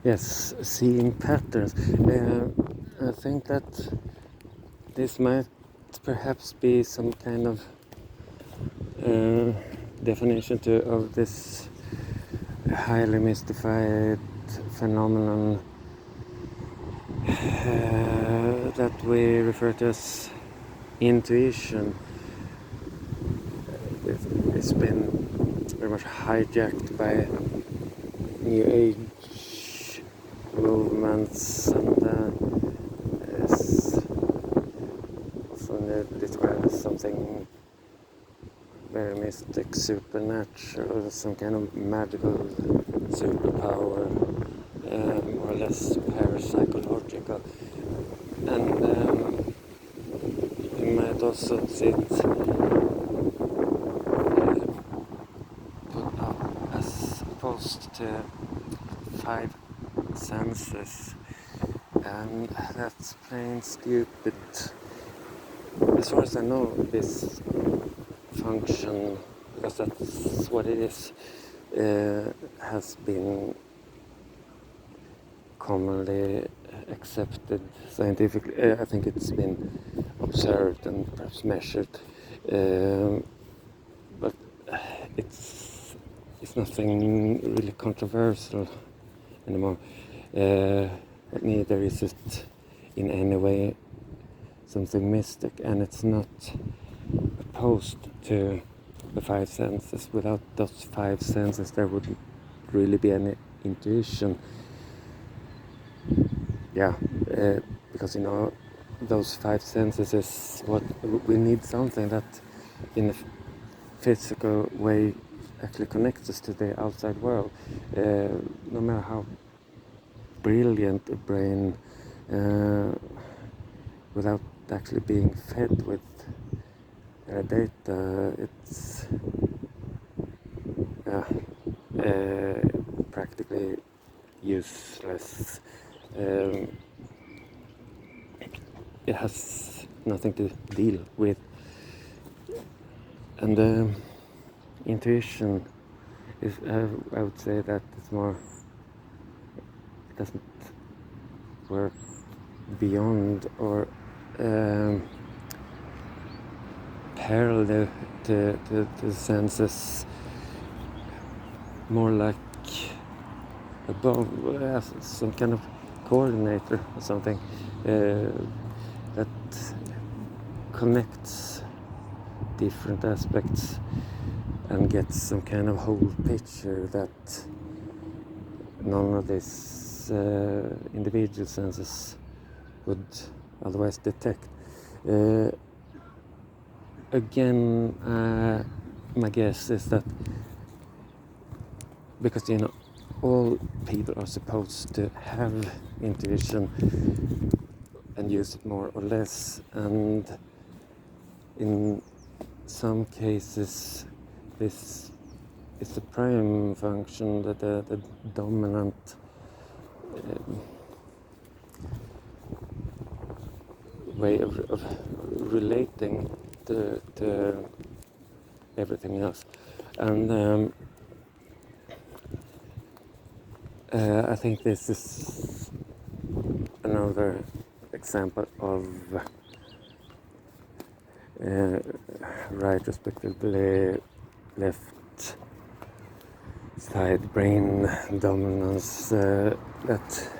Yes, seeing patterns. I think that this might perhaps be some kind of definition of this highly mystified phenomenon that we refer to as intuition. It's been very much hijacked by New Age movements and is often described as something very mystic, supernatural, some kind of magical superpower, more or less parapsychological. And you might also see it put up as opposed to five senses, and that's plain stupid. As far as I know, this function, because that's what it is, has been commonly accepted scientifically. I think it's been observed and perhaps measured, but it's nothing really controversial anymore. Neither is it in any way something mystic, and it's not opposed to the five senses. Without those five senses, there wouldn't really be any intuition. Yeah, because those five senses is what we need, something that in a physical way actually connects us to the outside world. No matter how brilliant a brain, without actually being fed with data, it's practically useless. It has nothing to deal with. And intuition is, I would say that it's more, it doesn't work beyond or parallel to the senses, more like above, some kind of coordinator or something that connects different aspects and gets some kind of whole picture that none of these individual senses would otherwise detect. Again, my guess is that because all people are supposed to have intuition and use it more or less, and in some cases this is the prime function, the dominant way of relating to everything else. And I think this is another example of right respectively left side brain dominance, that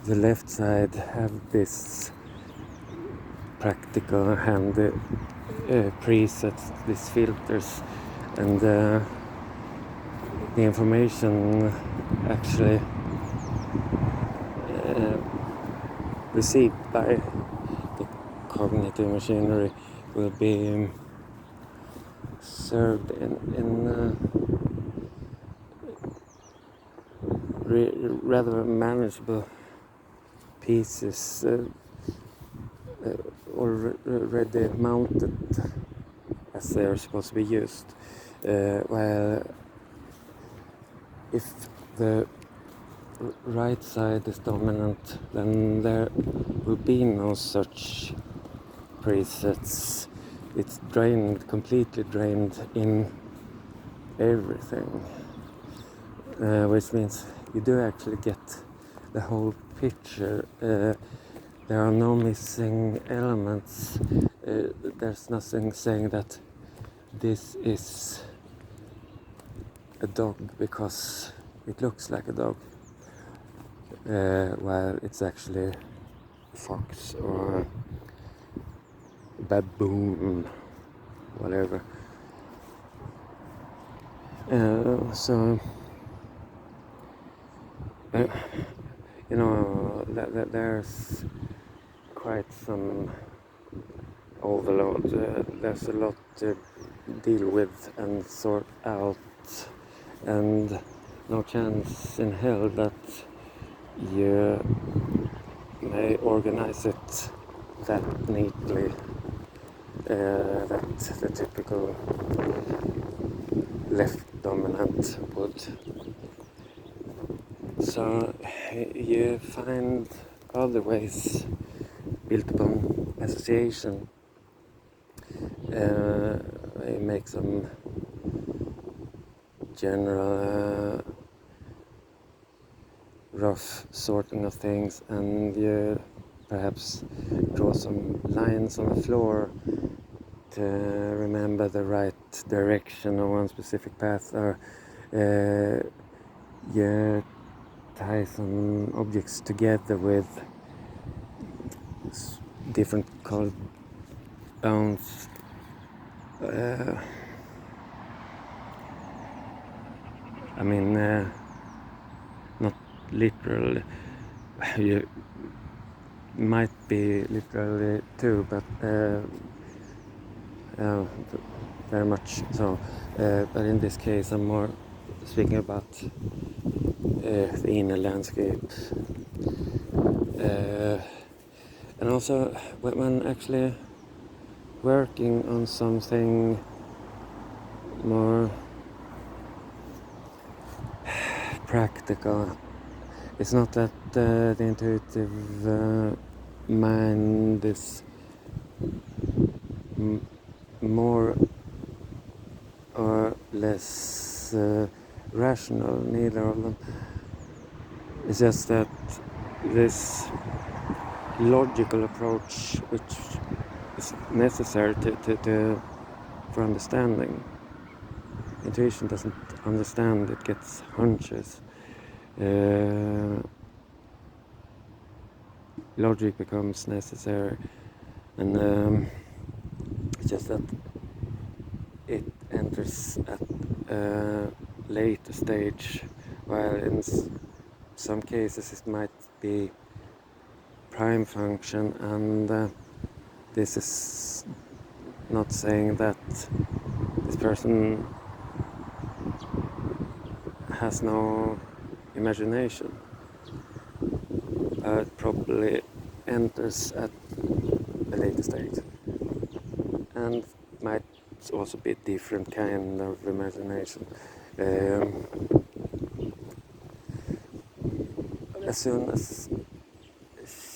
the left side have this practical handy presets, these filters, and the information actually received by the cognitive machinery will be served in rather manageable pieces, already mounted as they are supposed to be used, while if the right side is dominant, then there will be no such presets. It's completely drained in everything. which means you do actually get the whole picture. There are no missing elements. There's nothing saying that this is a dog because it looks like a dog, while it's actually a fox or a baboon, whatever. So you know, there's quite some overload. There's a lot to deal with and sort out, and no chance in hell that you may organize it that neatly. That the typical left dominant would. So you find other ways built upon association. You make some general rough sorting of things, and you perhaps draw some lines on the floor to remember the right direction on one specific path, or you tie some objects together with different colored bounds. I mean, not literally. You might be literally too, but very much so. But in this case, I'm more speaking about the inner landscape. And also, when actually working on something more practical, it's not that the intuitive mind is more or less rational, neither of them. It's just that this logical approach, which is necessary for understanding. Intuition doesn't understand, it gets hunches. Logic becomes necessary, and it's just that it enters at a later stage, while in some cases it might be prime function, and this is not saying that this person has no imagination. It probably enters at a later stage, and might also be a different kind of imagination. As soon as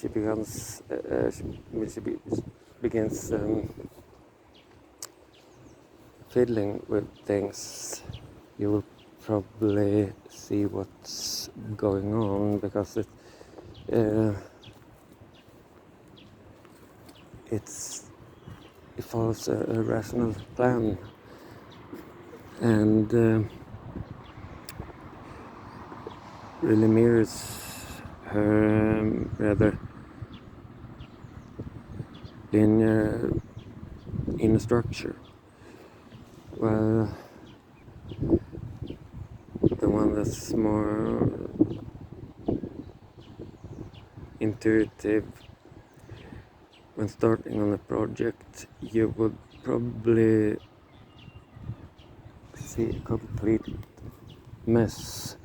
she begins fiddling with things, you will probably see what's going on, because it follows a rational plan, and really mirrors her rather linear inner structure. Well, the one that's more intuitive when starting on a project, you would probably see a complete mess,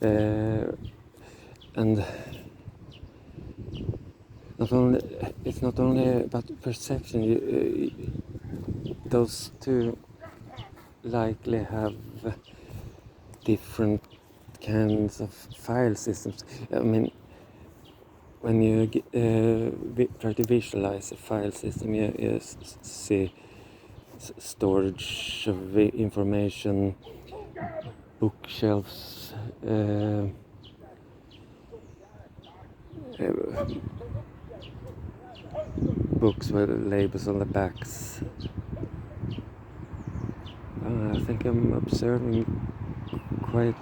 and it's not only about perception. Those two likely have different kinds of file systems. I mean, when you try to visualize a file system, you see storage of information bookshelves, uh, books with labels on the backs. I think I'm observing quite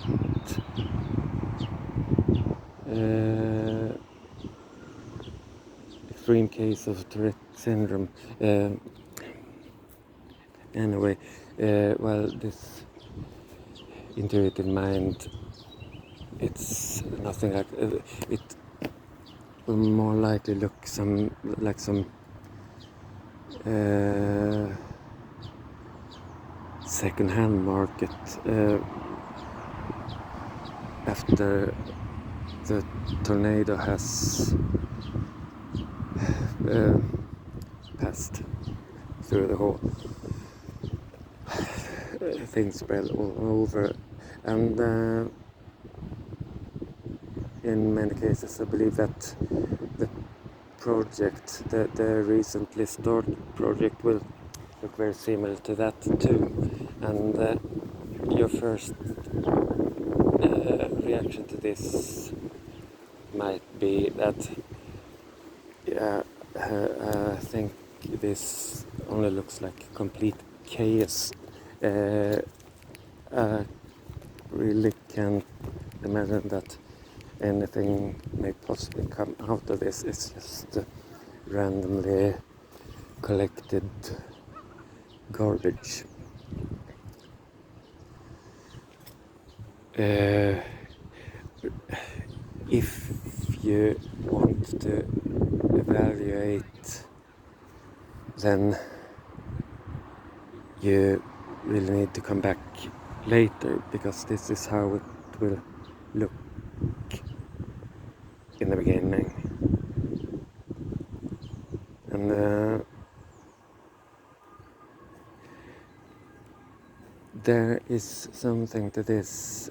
extreme case of Tourette syndrome. Anyway, well, this intuitive mind, it's nothing like it will more likely look like some second-hand market after the tornado has passed through the hole. Things spread all over, and in many cases I believe that the project, the recently started project, will look very similar to that too. And your first reaction to this might be that, yeah, I think this only looks like complete chaos. I really can't imagine that anything may possibly come out of this. It's just randomly collected garbage. If you want to evaluate, then you really need to come back later, because this is how it will look in the beginning. And there is something to this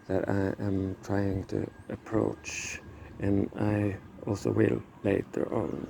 that I am trying to approach, and I also will later on.